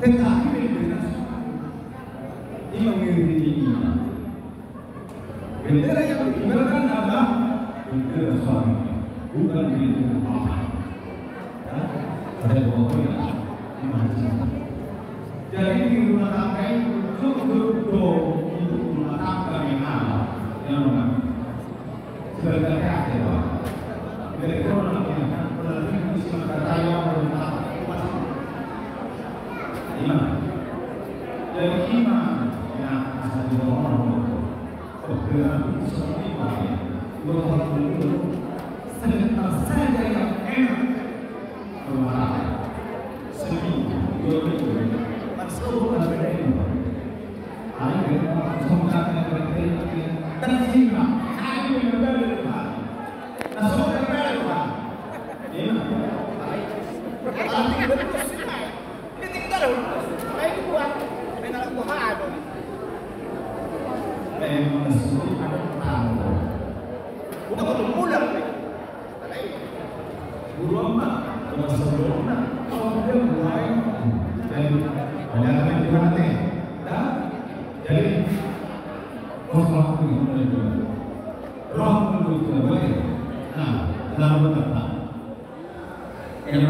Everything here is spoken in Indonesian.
tetapi bendera ini mengiringi iman. Bendera yang dikibarkan adalah bendera suami, bukan bendera Allah. Ya, ada dua poin iman. Jadi di rumah tangga itu betul-betul itu rumah tangga yang Allah yang mana sebenarnya ada Pak. Dari orang yang berarti mesti kata yang rumah iman. Dari iman yang asal dari orang bergerak seperti apa? Betul-betul sebentar saja yang enak rumah seminggu, 2 minggu. Masuk ke dalam ada semuanya berarti terima ayo mengambil Pak masuk ke dalam Pak ini berarti betul sih ini tinggal baik buat menang Tuhan memang sesuatu ada tahu udah mulai Buruma sebelumnya kalau dia mulai dan banyak yang diperhati, jadi roh menuju baik. Nah, dalam berkata